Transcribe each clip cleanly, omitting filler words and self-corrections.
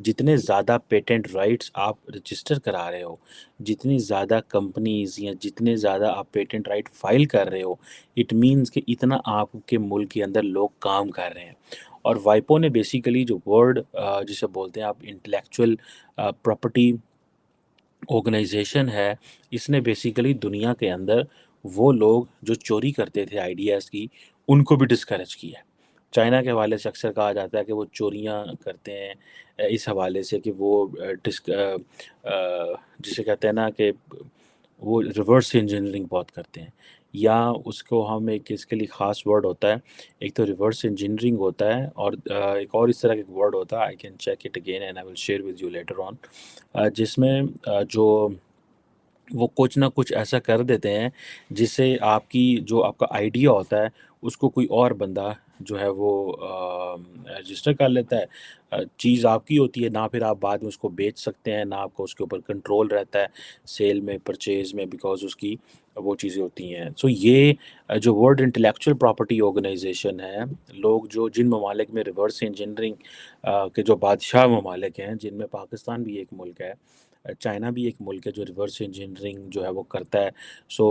جتنے زیادہ patent rights آپ رجسٹر کرا رہے ہو، جتنی زیادہ کمپنیز یا جتنے زیادہ آپ پیٹنٹ رائٹ فائل کر رہے ہو، اٹ مینس کہ اتنا آپ کے ملک کے اندر لوگ کام کر رہے ہیں۔ اور وائپو نے بیسیکلی جو ورڈ جسے بولتے ہیں آپ انٹلیکچوئل پراپرٹی آرگنائزیشن ہے، اس نے بیسیکلی دنیا کے اندر وہ لوگ جو چوری کرتے تھے آئیڈیاز کی، ان کو بھی ڈسکریج کیا ہے۔ چائنا کے حوالے سے اکثر کہا جاتا ہے کہ وہ چوریاں کرتے ہیں، اس حوالے سے کہ وہ جسے کہتے ہیں نا کہ وہ ریورس انجینئرنگ بہت کرتے ہیں، یا اس کو ہم ایک اس کے لیے خاص ورڈ ہوتا ہے، ایک تو ریورس انجینئرنگ ہوتا ہے، اور ایک اور اس طرح کا ایک ورڈ ہوتا ہے، I can check it again and I will share with you later on, جس میں جو وہ کچھ نہ کچھ ایسا کر دیتے ہیں جس سے آپ کی جو آپ کا آئیڈیا ہوتا ہے اس کو کوئی اور بندہ جو ہے وہ رجسٹر کر لیتا ہے۔ چیز آپ کی ہوتی ہے، نہ پھر آپ بعد میں اس کو بیچ سکتے ہیں، نہ آپ کو اس کے اوپر کنٹرول رہتا ہے سیل میں، پرچیز میں، بیکاز اس کی وہ چیزیں ہوتی ہیں۔ سو یہ جو ورلڈ انٹلیکچوئل پراپرٹی آرگنائزیشن ہے، لوگ جو جن ممالک میں ریورس انجینئرنگ کے جو بادشاہ ممالک ہیں، جن میں پاکستان بھی ایک ملک ہے، چائنا بھی ایک ملک ہے جو ریورس انجینئرنگ جو ہے وہ کرتا ہے، سو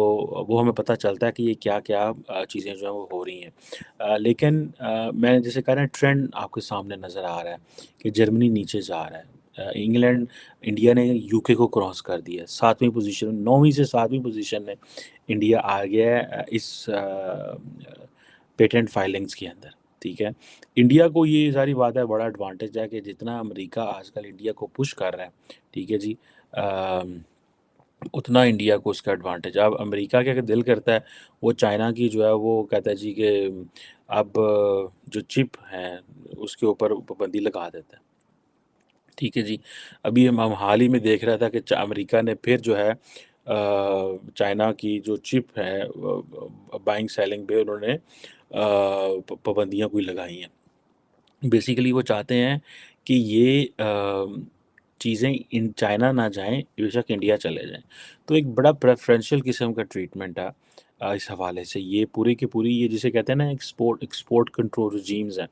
وہ ہمیں پتہ چلتا ہے کہ یہ کیا کیا چیزیں جو ہیں وہ ہو رہی ہیں۔ لیکن میں جیسے کہہ رہا ہوں ٹرینڈ آپ کے سامنے نظر آ رہا ہے کہ جرمنی نیچے جا رہا ہے، انگلینڈ، انڈیا نے یو کے کو کراس کر دیا ہے، 7ویں پوزیشن، 9ویں سے 7ویں پوزیشن میں انڈیا آ گیا ہے اس پیٹنٹ فائلنگز کے اندر، ٹھیک ہے۔ انڈیا کو یہ ساری بات ہے بڑا ایڈوانٹیج ہے کہ جتنا امریکہ آج کل انڈیا کو پش کر رہا ہے، ٹھیک ہے جی، اتنا انڈیا کو اس کا ایڈوانٹیج ہے۔ اب امریکہ کا دل کرتا ہے وہ چائنا کی جو ہے وہ کہتا ہے جی کہ اب جو چپ ہیں اس کے اوپر پابندی لگا دیتا ہے، ٹھیک ہے جی۔ ابھی ہم حال ہی میں دیکھ رہا تھا کہ امریکہ نے پھر جو ہے چائنا کی جو چپ ہے بائنگ سیلنگ پہ انہوں نے پابندیاں کوئی لگائی ہیں۔ بیسیکلی وہ چاہتے ہیں کہ یہ چیزیں ان چائنا نہ جائیں، بے شک انڈیا چلے جائیں، تو ایک بڑا پریفرینشیل قسم کا ٹریٹمنٹ ہے اس حوالے سے۔ یہ پوری کی پوری یہ جسے کہتے ہیں نا ایکسپورٹ کنٹرول رجیمز ہیں،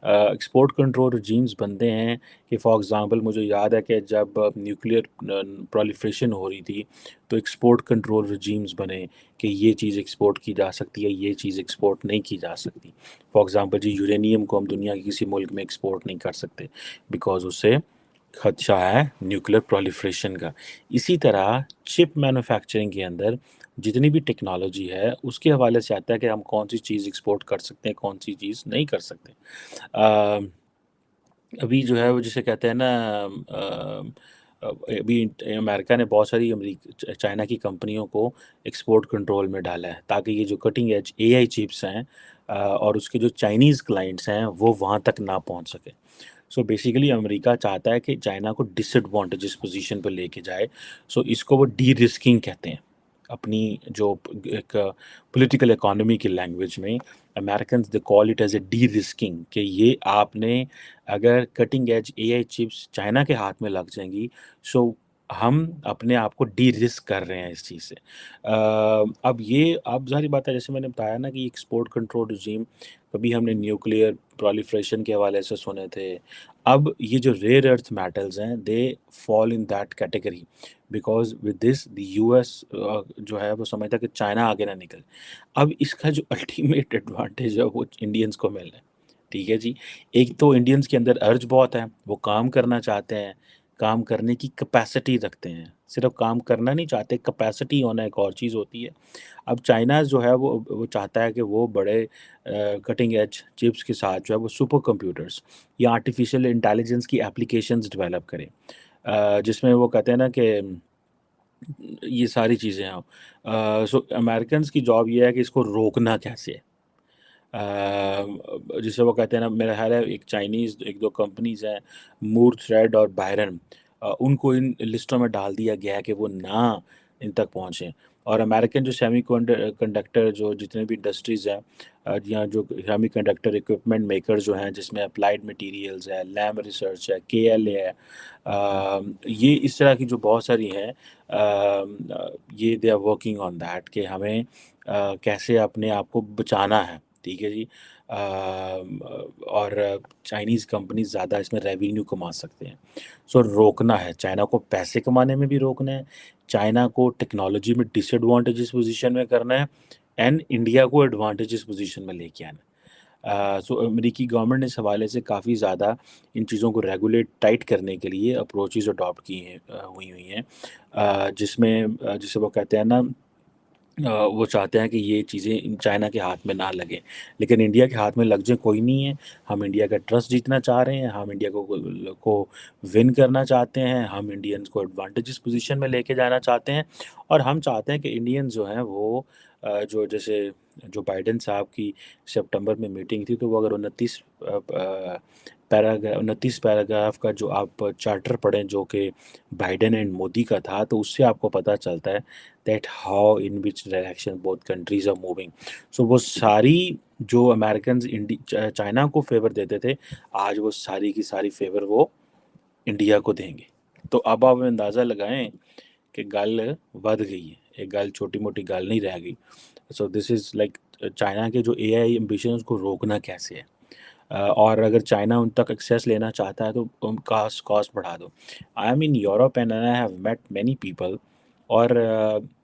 ایکسپورٹ کنٹرول رجیمز بنتے ہیں کہ فار ایگزامپل مجھے یاد ہے کہ جب نیوکلیئر پرالیفریشن ہو رہی تھی تو ایکسپورٹ کنٹرول رجیمز بنے کہ یہ چیز ایکسپورٹ کی جا سکتی ہے، یہ چیز ایکسپورٹ نہیں کی جا سکتی۔ فار ایگزامپل جی یورینیم کو ہم دنیا کے کسی ملک میں ایکسپورٹ نہیں کر سکتے بیکاز اس سے خدشہ ہے نیوکلیر پرالیفریشن کا۔ اسی طرح چپ مینوفیکچرنگ کے اندر جتنی بھی ٹیکنالوجی ہے اس کے حوالے سے آتا ہے کہ ہم کون سی چیز ایکسپورٹ کر سکتے ہیں، کون سی چیز نہیں کر سکتے۔ ابھی جو ہے وہ جسے کہتے ہیں نا ابھی امریکہ نے بہت ساری چائنا کی کمپنیوں کو ایکسپورٹ کنٹرول میں ڈالا ہے تاکہ یہ جو کٹنگ ایج اے آئی چپس ہیں اور اس کے جو چائنیز کلائنٹس ہیں وہ وہاں تک نہ پہنچ سکے۔ سو بیسیکلی امریکہ چاہتا ہے کہ چائنا کو ڈس ایڈوانٹیجز پوزیشن پہ لے کے جائے، سو اس کو وہ ڈی رسکنگ کہتے ہیں اپنی جو ایک پولیٹیکل اکانومی کی لینگویج میں۔ Americans they call it as a D risking کہ یہ آپ نے اگر کٹنگ ایج اے آئی چپس چائنا کے ہاتھ میں لگ جائیں گی، سو ہم اپنے آپ کو ڈی رسک کر رہے ہیں اس چیز سے۔ اب یہ اب ظاہری بات ہے جیسے میں نے بتایا نا کہ ایکسپورٹ کنٹرول رجیم کبھی ہم نے نیوکلیئر پرالیفریشن کے حوالے سے سنے تھے، اب یہ جو ریئر ارتھ میٹلز ہیں they fall in that category because with this the U S جو ہے وہ سمجھتا ہے کہ چائنا آگے نہ نکل۔ اب اس کا جو الٹیمیٹ ایڈوانٹیج ہے وہ انڈینس کو مل رہا ہے، ٹھیک ہے جی۔ ایک تو انڈینس کے اندر ارج بہت ہے، وہ کام کرنا چاہتے ہیں، کام کرنے کی کیپیسٹی رکھتے ہیں، صرف کام کرنا نہیں چاہتے، کیپیسٹی ہونا ایک اور چیز ہوتی ہے۔ اب چائنا جو ہے وہ چاہتا ہے کہ وہ بڑے کٹنگ ایج چپس کے ساتھ جو ہے وہ سپر کمپیوٹرز یا آرٹیفیشیل انٹیلیجنس کی اپلیکیشنز ڈیولپ کرے، جس میں وہ کہتے ہیں نا کہ یہ ساری چیزیں ہیں۔ سو امریکنز کی جاب یہ ہے کہ اس کو روکنا کیسے ہے، جسے وہ کہتے ہیں نا، میرا خیال ہے ایک چائنیز ایک دو کمپنیز ہیں مور تھریڈ اور بائرن، ان کو ان لسٹوں میں ڈال دیا گیا ہے کہ وہ نہ ان تک پہنچیں۔ اور امریکن جو سیمی کنڈکٹر جو جتنے بھی انڈسٹریز ہیں یا جو سیمی کنڈکٹر اکوپمنٹ میکر جو ہیں جس میں اپلائیڈ مٹیریلز ہے، لیم ریسرچ ہے، کے ایل اے ہے، یہ اس طرح کی جو بہت ساری ہیں، یہ they are working on that کہ ہمیں کیسے اپنے آپ کو بچانا ہے، ٹھیک ہے جی۔ اور چائنیز کمپنیز زیادہ اس میں ریونیو کما سکتے ہیں. سو روکنا ہے چائنا کو، پیسے کمانے میں بھی روکنا ہے، چائنا کو ٹیکنالوجی میں ڈس ایڈوانٹیجز پوزیشن میں کرنا ہے، اینڈ انڈیا کو ایڈوانٹیجز پوزیشن میں لے کے آنا ہے. سو امریکی گورنمنٹ نے اس حوالے سے کافی زیادہ ان چیزوں کو ریگولیٹ ٹائٹ کرنے کے لیے اپروچز اڈاپٹ کی ہیں، ہوئی ہیں، جس میں جسے وہ کہتے ہیں نا، وہ چاہتے ہیں کہ یہ چیزیں چائنا کے ہاتھ میں نہ لگیں، لیکن انڈیا کے ہاتھ میں لگ جائیں کوئی نہیں ہے. ہم انڈیا کا ٹرسٹ جیتنا چاہ رہے ہیں، ہم انڈیا کو ون کرنا چاہتے ہیں، ہم انڈینز کو ایڈوانٹیجز پوزیشن میں لے کے جانا چاہتے ہیں، اور ہم چاہتے ہیں کہ انڈینز جو ہیں وہ جو جیسے جو بائیڈن صاحب کی سپٹمبر میں میٹنگ تھی، تو وہ اگر 29 پیراگراف کا جو آپ چارٹر پڑھیں جو کہ بائیڈن اینڈ مودی کا تھا، تو اس سے آپ کو پتہ چلتا ہے that how in which direction both countries are moving. So وہ ساری جو امریکنز چائنا کو فیور دیتے تھے، آج وہ ساری کی ساری فیور وہ انڈیا کو دیں گے. تو اب آپ اندازہ لگائیں کہ گل ود گئی ہے، ایک گل چھوٹی موٹی گل نہیں رہ گئی. سو دس از لائک چائنا کے جو اے آئی ایمبیشن اس کو روکنا کیسے ہے. اور اگر چائنا ان تک ایکسیس لینا چاہتا ہے تو ان کاسٹ بڑھا دو. I am in Europe and I have met many people, اور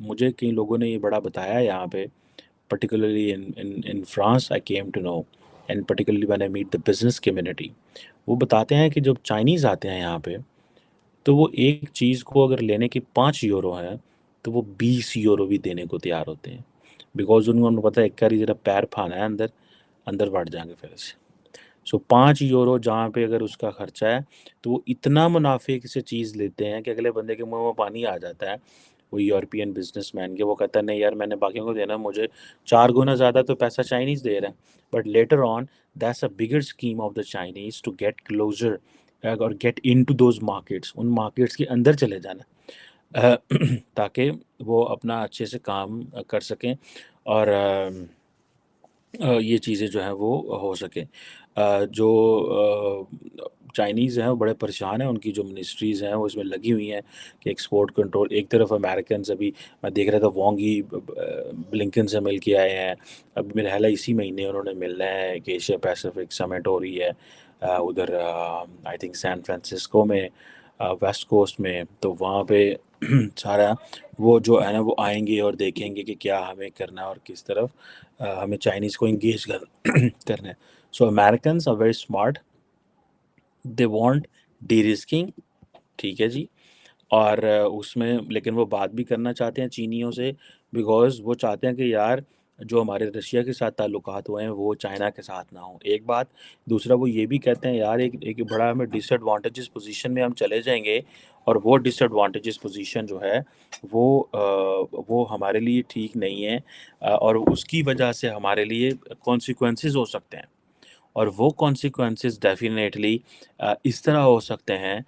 مجھے کئی لوگوں نے یہ بڑا بتایا یہاں پہ، particularly in France I came to know, and particularly when I met the business community. وہ بتاتے ہیں کہ جب چائنیز آتے ہیں یہاں پہ، تو وہ ایک چیز کو اگر لینے کی 5 یورو ہے تو وہ 20 یورو بھی دینے کو تیار ہوتے ہیں، بیکاز ان کو پتہ ہے ایک کاری ذرا پیر پھانا ہے اندر بڑھ جائیں گے پھر سے. سو 5 یورو جہاں پہ اگر اس کا خرچہ ہے، تو وہ اتنا منافع سے چیز لیتے ہیں کہ اگلے بندے کے منہ میں پانی آ جاتا ہے. وہ یورپین بزنس مین کے، وہ کہتا ہے نہیں یار میں نے باقیوں کو دینا، مجھے 4 گنا زیادہ تو پیسہ چائنیز دے رہا ہے. But later on that's a bigger scheme of the Chinese to get closer or get into those دوز مارکیٹس، ان مارکیٹس کے اندر چلے جانا، تاکہ وہ اپنا اچھے سے کام کر سکیں اور یہ چیزیں جو ہیں وہ ہو سکیں. جو چائنیز ہیں وہ بڑے پریشان ہیں، ان کی جو منسٹریز ہیں وہ اس میں لگی ہوئی ہیں کہ ایکسپورٹ کنٹرول. ایک طرف امریکنز، ابھی میں دیکھ رہا تھا وانگ ہی بلنکن سے مل کے آئے ہیں، اب میرا خیال ہے اسی مہینے انہوں نے ملنا ہے کہ ایشیا پیسیفک سمٹ ہو رہی ہے ادھر آئی تھنک سین فرانسسکو میں، ویسٹ کوسٹ میں. تو وہاں پہ سارا وہ جو ہے نا وہ آئیں گے اور دیکھیں گے کہ کیا ہمیں کرنا ہے اور کس طرف ہمیں چائنیز کو انگیج کرنا ہے. So Americans are very smart, they want derisking, ٹھیک ہے جی. اور اس میں لیکن وہ بات بھی کرنا چاہتے ہیں چینیوں سے، بیکاز وہ چاہتے ہیں کہ یار جو ہمارے رشیا کے ساتھ تعلقات ہوئے ہیں وہ چائنا کے ساتھ نہ ہوں. ایک بات. دوسرا وہ یہ بھی کہتے ہیں یار ایک بڑا ہمیں ڈس ایڈوانٹیجز پوزیشن میں ہم چلے جائیں گے، اور وہ ڈس ایڈوانٹیجز پوزیشن جو ہے وہ ہمارے لیے ٹھیک نہیں ہے، اور اس کی وجہ سے ہمارے لیے کانسیکوینسز ہو سکتے ہیں. اور وہ کانسیکوینسز ڈیفینیٹلی اس طرح ہو سکتے ہیں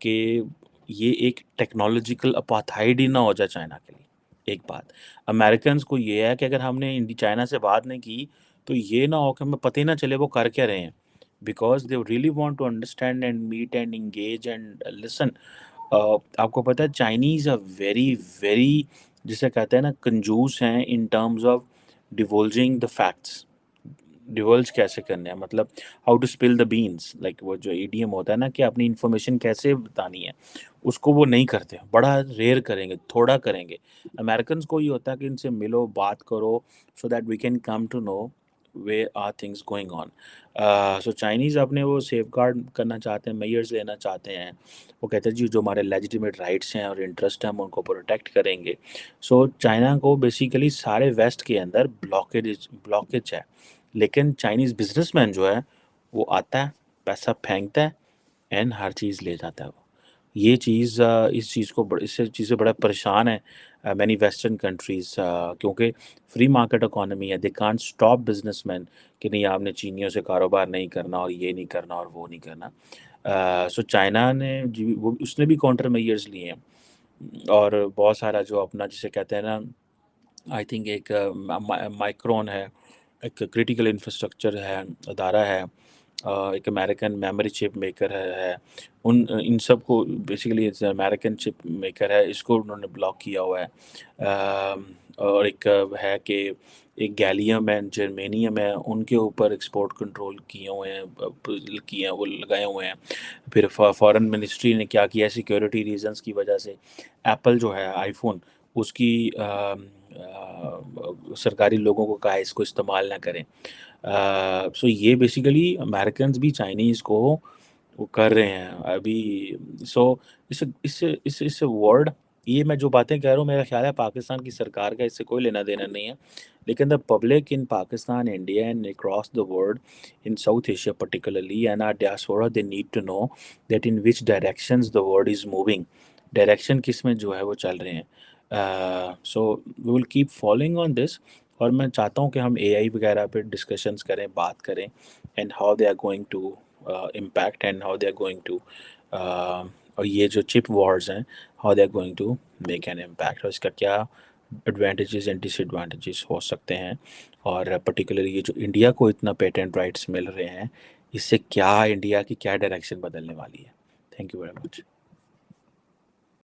کہ یہ ایک ٹیکنالوجیکل اپاتھائڈ ہی نہ ہو جائے چائنا کے لیے. ایک بات امریکنز کو یہ ہے کہ اگر ہم نے چائنا سے بات نہیں کی تو یہ نہ ہو کہ ہمیں پتہ ہی نہ چلے وہ کر کیا رہے ہیں، because they really want to understand and meet and engage and listen. آپ کو پتہ ہے چائنیز ویری ویری جسے کہتے ہیں نا کنجوس ہیں in terms of divulging the facts. Divulge کیسے کرنے ہیں، مطلب how to spill the beans, like وہ جو ایڈیم ہوتا ہے نا کہ اپنی انفارمیشن کیسے بتانی ہے، اس کو وہ نہیں کرتے، بڑا ریئر کریں گے، تھوڑا کریں گے. امریکنز کو یہ ہوتا ہے کہ ان سے ملو، بات کرو، so that we can come to know way are things going on. So Chinese اپنے وہ سیف گارڈ کرنا چاہتے ہیں، میئرز لینا چاہتے ہیں. وہ کہتے ہیں جی جو ہمارے لیجیٹیمیٹ رائٹس ہیں اور انٹرسٹ ہیں ہم ان کو پروٹیکٹ کریں گے. سو چائنا کو بیسیکلی سارے ویسٹ کے اندر بلاکیج ہے، لیکن چائنیز بزنس مین جو ہے وہ آتا ہے، پیسہ پھینکتا ہے، اینڈ ہر چیز لے جاتا ہے. وہ یہ چیز اس چیز کو اس سے چیز سے بڑا پریشان ہے مینی ویسٹرن کنٹریز، کیونکہ فری مارکیٹ اکانومی ہے. They can't stop business man کہ نہیں آپ نے چینیوں سے کاروبار نہیں کرنا اور یہ نہیں کرنا اور وہ نہیں کرنا. سو چائنا نے وہ اس نے بھی کاؤنٹر میئرز لیے ہیں، اور بہت سارا جو اپنا جسے کہتے ہیں نا، آئی تھنک ایک مائکرون ہے، ایک کریٹیکل انفراسٹرکچر ہے ادارہ ہے، ایک امریکن میموری چپ میکر ہے، ان سب کو بیسیکلی امریکن چپ میکر ہے، اس کو انہوں نے بلاک کیا ہوا ہے. اور ایک ہے کہ ایک گیلیم ہے جرمینیم ہے، ان کے اوپر ایکسپورٹ کنٹرول کیے ہوئے ہیں وہ لگائے ہوئے ہیں۔ پھر فارن منسٹری نے کیا کیا ہے، سیکیورٹی ریزنز کی وجہ سے ایپل جو ہے آئی فون اس کی سرکاری لوگوں کو کہا ہے اس کو استعمال نہ کریں۔ سو یہ بیسیکلی امریکنز بھی چائنیز کو وہ کر رہے ہیں ابھی۔ سو اس ورڈ، یہ میں جو باتیں کہہ رہا ہوں میرا خیال ہے پاکستان کی سرکار کا اس سے کوئی لینا دینا نہیں ہے، لیکن the public in Pakistan, India and across the world, in South Asia particularly and our diaspora, they need to know that in which directions the world is moving، direction کس میں جو ہے وہ چل رہے ہیں۔ سو وی ول کیپ فالوئنگ آن دس، اور میں چاہتا ہوں کہ ہم اے آئی وغیرہ پہ ڈسکشنز کریں، بات کریں، and how they are going to impact and how they are going to, اور یہ جو چپ وارز ہیں how they are going to make an impact, اور اس کا کیا ایڈوانٹیجز اینڈ ڈس ایڈوانٹیجز ہو سکتے ہیں، اور پرٹیکولرلی یہ جو انڈیا کو اتنا پیٹنٹ رائٹس مل رہے ہیں، اس سے کیا انڈیا کی کیا ڈائریکشن بدلنے والی ہے۔ Thank you very much.